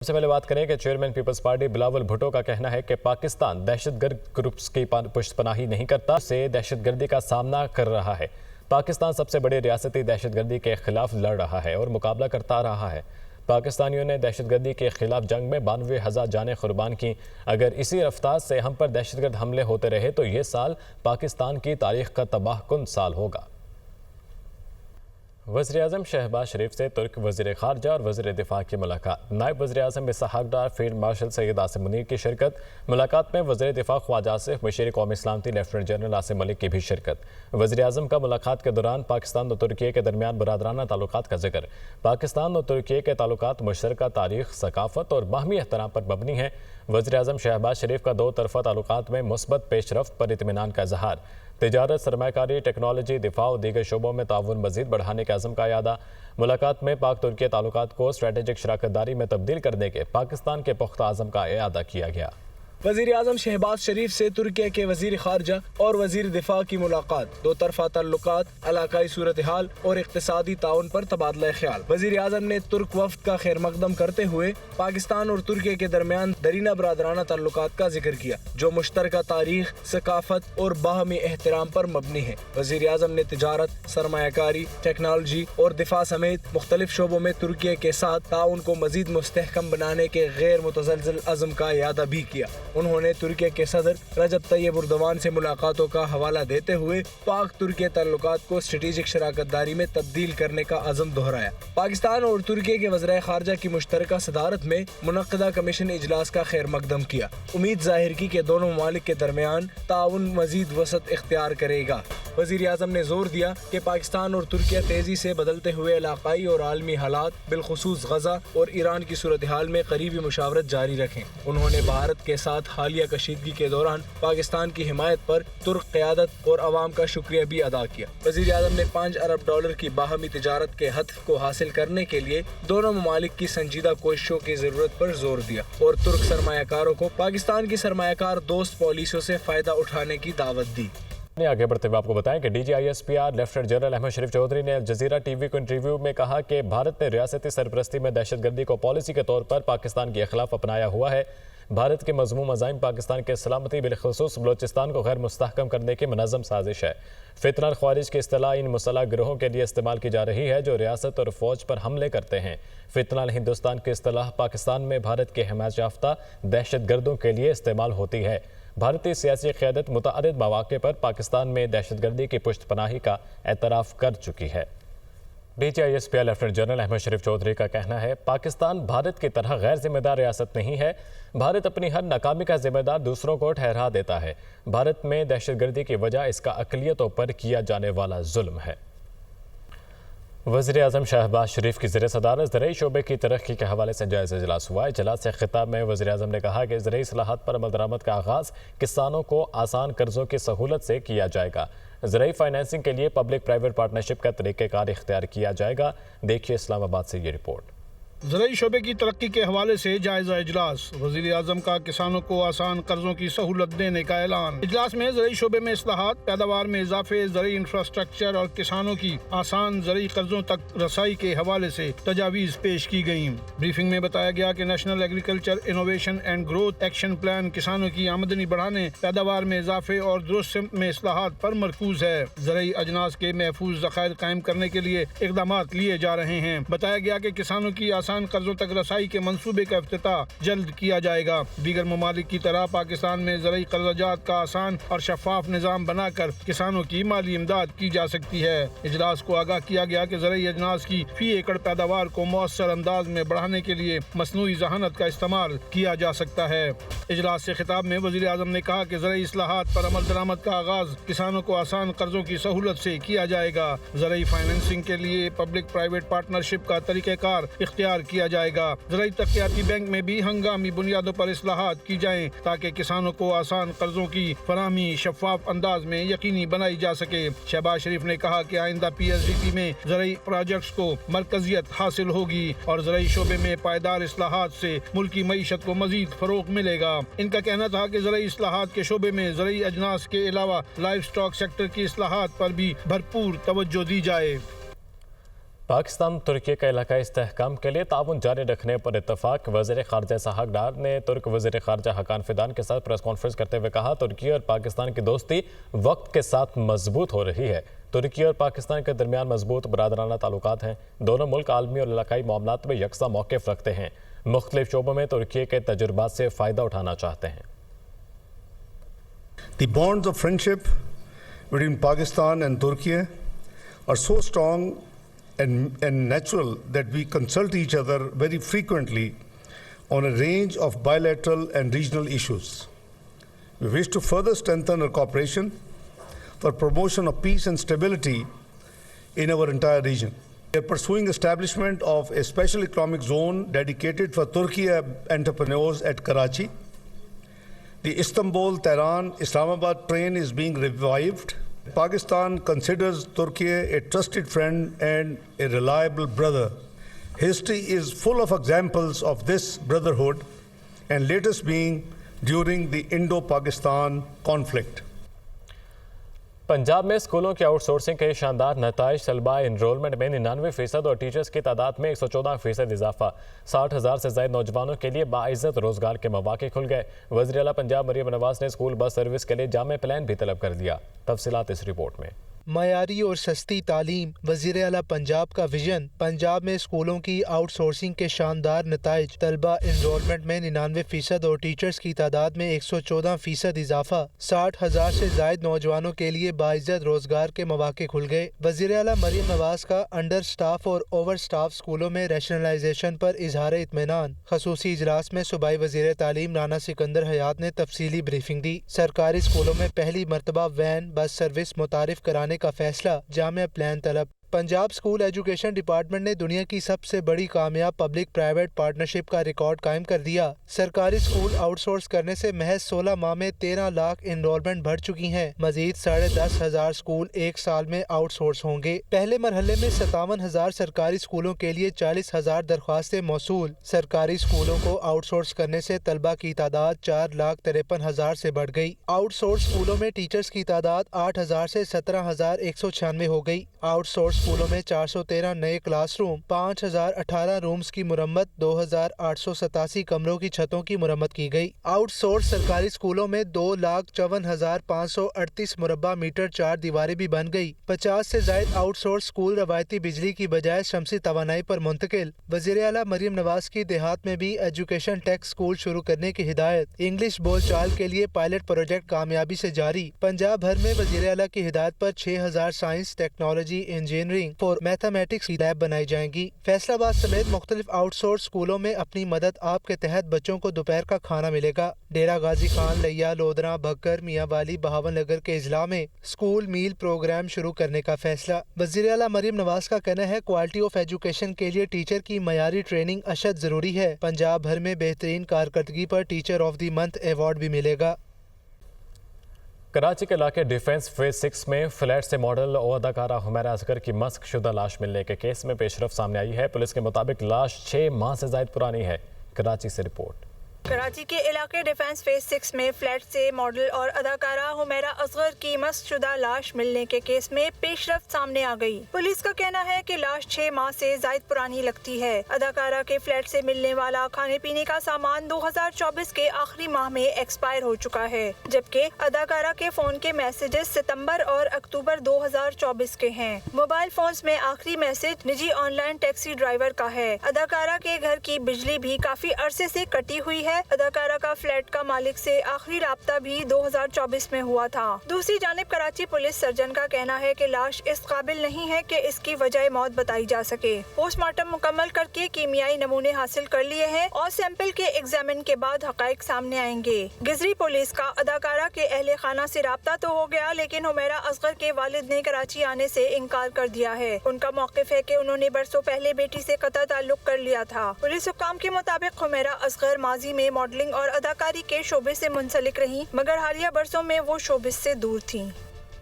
سب سے پہلے بات کریں کہ chairman Peoples Party Bilawal Bhutto کا کہنا ہے کہ پاکستان دہشت گرد گروپس کی پشت پناہی نہیں کرتا، سے دہشت گردی کا سامنا کر رہا ہے۔ پاکستان سب سے بڑی ریاستی دہشت گردی کے خلاف لڑ رہا ہے اور مقابلہ کرتا رہا ہے۔ پاکستانیوں نے دہشت گردی کے خلاف جنگ میں 92,000 جانیں قربان کی۔ اگر اسی رفتار سے ہم پر دہشت گرد حملے ہوتے رہے تو یہ سال پاکستان کی تاریخ کا تباہ کن سال ہوگا۔ وزیراعظم شہباز شریف سے ترک وزیر خارجہ اور وزیر دفاع کی ملاقات۔ نائب وزیراعظم اسحاق ڈار، فیلڈ مارشل سید عاصم منیر کی شرکت۔ ملاقات میں وزیر دفاع خواجہ آصف، مشیر قومی سلامتی لیفٹیننٹ جنرل عاصم ملک کی بھی شرکت۔ وزیراعظم کا ملاقات کے دوران پاکستان اور ترکیے کے درمیان برادرانہ تعلقات کا ذکر۔ پاکستان اور ترکیے کے تعلقات مشترکہ تاریخ، ثقافت اور باہمی احترام پر مبنی ہیں۔ وزیراعظم شہباز شریف کا دو طرفہ تعلقات میں مثبت پیش رفت پر اطمینان کا اظہار۔ تجارت، سرمایہ کاری، ٹیکنالوجی، دفاع اور دیگر شعبوں میں تعاون مزید بڑھانے کے عزم کا اعادہ۔ ملاقات میں پاک ترکی تعلقات کو اسٹریٹجک شراکت داری میں تبدیل کرنے کے پاکستان کے پختہ عزم کا اعادہ کیا گیا۔ وزیر اعظم شہباز شریف سے ترکیے کے وزیر خارجہ اور وزیر دفاع کی ملاقات۔ دو طرفہ تعلقات، علاقائی صورتحال اور اقتصادی تعاون پر تبادلہ خیال۔ وزیر اعظم نے ترک وفد کا خیر مقدم کرتے ہوئے پاکستان اور ترکیے کے درمیان دیرینہ برادرانہ تعلقات کا ذکر کیا، جو مشترکہ تاریخ، ثقافت اور باہمی احترام پر مبنی ہے۔ وزیر اعظم نے تجارت، سرمایہ کاری، ٹیکنالوجی اور دفاع سمیت مختلف شعبوں میں ترکیے کے ساتھ تعاون کو مزید مستحکم بنانے کے غیر متزلزل عزم کا اعادہ بھی کیا۔ انہوں نے ترکیے کے صدر رجب طیب اردوان سے ملاقاتوں کا حوالہ دیتے ہوئے پاک ترکیے تعلقات کو اسٹریٹجک شراکت داری میں تبدیل کرنے کا عزم دہرایا۔ پاکستان اور ترکیے کے وزرائے خارجہ کی مشترکہ صدارت میں منعقدہ کمیشن اجلاس کا خیر مقدم کیا۔ امید ظاہر کی کہ دونوں ممالک کے درمیان تعاون مزید وسعت اختیار کرے گا۔ وزیر اعظم نے زور دیا کہ پاکستان اور ترکیہ تیزی سے بدلتے ہوئے علاقائی اور عالمی حالات، بالخصوص غزہ اور ایران کی صورتحال میں قریبی مشاورت جاری رکھیں۔ انہوں نے بھارت کے ساتھ حالیہ کشیدگی کے دوران پاکستان کی حمایت پر ترک قیادت اور عوام کا شکریہ بھی ادا کیا۔ وزیر اعظم نے $5 ارب کی باہمی تجارت کے ہدف کو حاصل کرنے کے لیے دونوں ممالک کی سنجیدہ کوششوں کی ضرورت پر زور دیا اور ترک سرمایہ کاروں کو پاکستان کی سرمایہ کار دوست پالیسیوں سے فائدہ اٹھانے کی دعوت دی۔ آگے بڑھتے ہوئے آپ کو بتائیں کہ D G I S P R lieutenant general Ahmed Sharif Chaudhry نے الجزیرہ ٹی وی کو انٹرویو میں کہا کہ بھارت نے ریاستی سرپرستی میں دہشت گردی کو پالیسی کے طور پر پاکستان کے خلاف اپنایا ہوا ہے۔ بھارت کے مذموم عزائم پاکستان کے سلامتی، بالخصوص بلوچستان کو غیر مستحکم کرنے کی منظم سازش ہے۔ فتنہ خوارج کی اصطلاح ان مسلح گروہوں کے لیے استعمال کی جا رہی ہے جو ریاست اور فوج پر حملے کرتے ہیں۔ فتنہ ہندوستان کی اصطلاح پاکستان میں بھارت کے حمایت یافتہ دہشت گردوں کے لیے استعمال ہوتی ہے۔ بھارتی سیاسی قیادت متعدد مواقع پر پاکستان میں دہشت گردی کی پشت پناہی کا اعتراف کر چکی ہے۔ D G I S P R lieutenant general Ahmed Sharif Chaudhry کا کہنا ہے پاکستان بھارت کی طرح غیر ذمہ دار ریاست نہیں ہے۔ بھارت اپنی ہر ناکامی کا ذمہ دار دوسروں کو ٹھہرا دیتا ہے۔ بھارت میں دہشت گردی کی وجہ اس کا اقلیتوں پر کیا جانے والا ظلم ہے۔ وزیر اعظم شہباز شریف کی زیر صدارت زرعی شعبے کی ترقی کے حوالے سے جائزہ اجلاس ہوا۔ اجلاس سے خطاب میں وزیر اعظم نے کہا کہ زرعی اصلاحات پر عمل درآمد کا آغاز کسانوں کو آسان قرضوں کی سہولت سے کیا جائے گا۔ زرعی فائنینسنگ کے لیے پبلک پرائیویٹ پارٹنرشپ کا طریقہ کار اختیار کیا جائے گا۔ دیکھیے اسلام آباد سے یہ رپورٹ۔ زرعی شعبے کی ترقی کے حوالے سے جائزہ اجلاس۔ وزیر اعظم کا کسانوں کو آسان قرضوں کی سہولت دینے کا اعلان۔ اجلاس میں زرعی شعبے میں اصلاحات، پیداوار میں اضافے، زرعی انفراسٹرکچر اور کسانوں کی آسان زرعی قرضوں تک رسائی کے حوالے سے تجاویز پیش کی گئیں۔ بریفنگ میں بتایا گیا کہ national agriculture innovation and growth action plan کسانوں کی آمدنی بڑھانے، پیداوار میں اضافے اور درست سمت میں اصلاحات پر مرکوز ہے۔ زرعی اجناس کے محفوظ ذخائر قائم کرنے کے لیے اقدامات لیے جا رہے ہیں۔ بتایا گیا کہ کسانوں کی آسان قرضوں تک رسائی کے منصوبے کا افتتاح جلد کیا جائے گا۔ دیگر ممالک کی طرح پاکستان میں زرعی قرضہ جات کا آسان اور شفاف نظام بنا کر کسانوں کی مالی امداد کی جا سکتی ہے۔ اجلاس کو آگاہ کیا گیا کہ زرعی اجناس کی فی ایکڑ پیداوار کو مؤثر انداز میں بڑھانے کے لیے مصنوعی ذہانت کا استعمال کیا جا سکتا ہے۔ اجلاس سے خطاب میں وزیر اعظم نے کہا کہ زرعی اصلاحات پر عمل درآمد کا آغاز کسانوں کو آسان قرضوں کی سہولت سے کیا جائے گا۔ زرعی فائنینسنگ کے لیے پبلک پرائیویٹ پارٹنرشپ کا طریقہ کار اختیار کیا جائے گا۔ زرعی ترقیاتی بینک میں بھی ہنگامی بنیادوں پر اصلاحات کی جائیں تاکہ کسانوں کو آسان قرضوں کی فراہمی شفاف انداز میں یقینی بنائی جا سکے۔ شہباز شریف نے کہا کہ آئندہ پی ایس ڈی پی میں زرعی پروجیکٹس کو مرکزیت حاصل ہوگی اور زرعی شعبے میں پائیدار اصلاحات سے ملکی معیشت کو مزید فروغ ملے گا۔ ان کا کہنا تھا کہ زرعی اصلاحات کے شعبے میں زرعی اجناس کے علاوہ لائف سٹاک سیکٹر کی اصلاحات پر بھی بھرپور توجہ دی جائے۔ پاکستان ترکی کا علاقائی استحکام کے لیے تعاون جاری رکھنے پر اتفاق۔ وزیر خارجہ اسحاق ڈار نے ترک وزیر خارجہ حقان فیدان کے ساتھ پریس کانفرنس کرتے ہوئے کہا ترکی اور پاکستان کی دوستی وقت کے ساتھ مضبوط ہو رہی ہے۔ ترکی اور پاکستان کے درمیان مضبوط برادرانہ تعلقات ہیں۔ دونوں ملک عالمی اور علاقائی معاملات میں یکساں موقف رکھتے ہیں، مختلف شعبوں میں ترکی کے تجربات سے فائدہ اٹھانا چاہتے ہیں۔ The bonds of friendship between Pakistan and Turkey are so strong and natural that we consult each other very frequently on a range of bilateral and regional issues. We wish to further strengthen our cooperation for promotion of peace and stability in our entire region. We are pursuing establishment of a special economic zone dedicated for Turkey entrepreneurs at Karachi. The Istanbul-Tehran-Islamabad train is being revived. Pakistan considers Turkey a trusted friend and a reliable brother. History is full of examples of this brotherhood, and latest being during the Indo-Pakistan conflict. Punjab میں اسکولوں کی out sourcing کے شاندار نتائج، طلبہ enrolment میں 99% اور teachers کی تعداد میں 114% اضافہ، 60,000 سے زائد نوجوانوں کے لیے باعزت روزگار کے مواقع کھل گئے۔ وزیر اعلیٰ پنجاب مریم نواز نے اسکول بس سروس کے لیے جامع پلان بھی طلب کر دیا۔ تفصیلات اس رپورٹ میں۔ معیاری اور سستی تعلیم، وزیر اعلیٰ پنجاب کا ویژن۔ پنجاب میں اسکولوں کی آؤٹ سورسنگ کے شاندار نتائج، طلبہ انرولمنٹ میں 99% اور ٹیچرز کی تعداد میں 114% اضافہ، 60,000 سے زائد نوجوانوں کے لیے باعزت روزگار کے مواقع کھل گئے۔ وزیر اعلیٰ مریم نواز کا انڈر سٹاف اور اوور سٹاف اسکولوں میں ریشنلائزیشن پر اظہار اطمینان۔ خصوصی اجلاس میں صوبائی وزیر تعلیم رانا سکندر حیات نے تفصیلی بریفنگ دی۔ سرکاری اسکولوں میں پہلی مرتبہ وین بس سروس متعارف کرانے کا فیصلہ، جامع پلان طلب۔ پنجاب اسکول ایجوکیشن ڈپارٹمنٹ نے دنیا کی سب سے بڑی کامیاب پبلک پرائیویٹ پارٹنرشپ کا ریکارڈ قائم کر دیا۔ سرکاری اسکول آؤٹ سورس کرنے سے محض 16 ماہ میں 13 لاکھ انرولمنٹ بڑھ چکی ہیں۔ مزید 10,500 اسکول ایک سال میں آؤٹ سورس ہوں گے۔ پہلے مرحلے میں 57,000 سرکاری اسکولوں کے لیے 40,000 درخواستیں موصول۔ سرکاری اسکولوں کو آؤٹ سورس کرنے سے طلبہ کی تعداد 4,53,000 سے بڑھ گئی۔ آؤٹ سورس اسکولوں میں ٹیچرز کی تعداد 8,000 سے 17,196 ہو گئی۔ آؤٹ سورس اسکولوں میں 413 نئے کلاس روم، 5,018 رومز کی مرمت، 2,887 کمروں کی چھتوں کی مرمت کی گئی۔ آؤٹ سورس سرکاری اسکولوں میں 2,54,538 مربع میٹر چار دیواریں بھی بن گئی۔ 50 سے زائد آؤٹ سورس اسکول روایتی بجلی کی بجائے شمسی توانائی پر منتقل۔ وزیر اعلیٰ مریم نواز کی دیہات میں بھی ایجوکیشن ٹیک اسکول شروع کرنے کی ہدایت۔ انگلش بول چال کے لیے پائلٹ پروجیکٹ کامیابی سے جاری۔ پنجاب بھر میں وزیر اعلیٰ کی ہدایت پر 6,000 science, technology, engineering for mathematics کی لیب بنائی جائیں گی۔ فیصل آباد سمیت مختلف آؤٹ سورس اسکولوں میں اپنی مدد آپ کے تحت بچوں کو دوپہر کا کھانا ملے گا۔ ڈیرہ غازی خان، لیا، لودھراں، بھکر، میاں والی، بہاول نگر کے اضلاع میں اسکول میل پروگرام شروع کرنے کا فیصلہ۔ وزیر اعلیٰ مریم نواز کا کہنا ہے کوالٹی آف ایجوکیشن کے لیے ٹیچر کی معیاری ٹریننگ اشد ضروری ہے۔ پنجاب بھر میں بہترین کارکردگی پر teacher of the month award بھی ملے گا۔ کراچی کے علاقے ڈیفنس فیز 6 میں فلیٹ سے ماڈل اور اداکارہ حمیرہ اصغر کی مسخ شدہ لاش ملنے کے کیس میں پیش رفت سامنے آئی ہے۔ پولیس کے مطابق لاش 6 ماہ سے زائد پرانی ہے۔ کراچی سے رپورٹ۔ کراچی کے علاقے ڈیفنس فیز 6 میں فلیٹ سے ماڈل اور اداکارہ حمیرہ اصغر کی مسخ شدہ لاش ملنے کے کیس میں پیش رفت سامنے آ گئی۔ پولیس کا کہنا ہے کہ لاش 6 ماہ سے زائد پرانی لگتی ہے۔ اداکارہ کے فلیٹ سے ملنے والا کھانے پینے کا سامان 2024 کے آخری ماہ میں ایکسپائر ہو چکا ہے، جبکہ اداکارہ کے فون کے میسیجز ستمبر اور اکتوبر 2024 کے ہیں۔ موبائل فونز میں آخری میسج نجی آن لائن ٹیکسی ڈرائیور کا ہے۔ اداکارہ کے گھر کی بجلی بھی کافی عرصے سے کٹی ہوئی ہے۔ اداکارہ کا فلیٹ کا مالک سے آخری رابطہ بھی 2024 میں ہوا تھا۔ دوسری جانب کراچی پولیس سرجن کا کہنا ہے کہ لاش اس قابل نہیں ہے کہ اس کی وجہ موت بتائی جا سکے۔ پوسٹ مارٹم مکمل کر کے کیمیائی نمونے حاصل کر لیے ہیں اور سیمپل کے ایگزامن کے بعد حقائق سامنے آئیں گے۔ گزری پولیس کا اداکارہ کے اہل خانہ سے رابطہ تو ہو گیا، لیکن حمیرہ اصغر کے والد نے کراچی آنے سے انکار کر دیا ہے۔ ان کا موقف ہے کہ انہوں نے برسوں پہلے بیٹی سے قطع تعلق کر لیا تھا۔ پولیس حکام کے مطابق حمیرہ اصغر ماضی میں ماڈلنگ اور اداکاری کے شعبے سے منسلک رہیں، مگر حالیہ برسوں میں وہ شوبز سے دور تھیں۔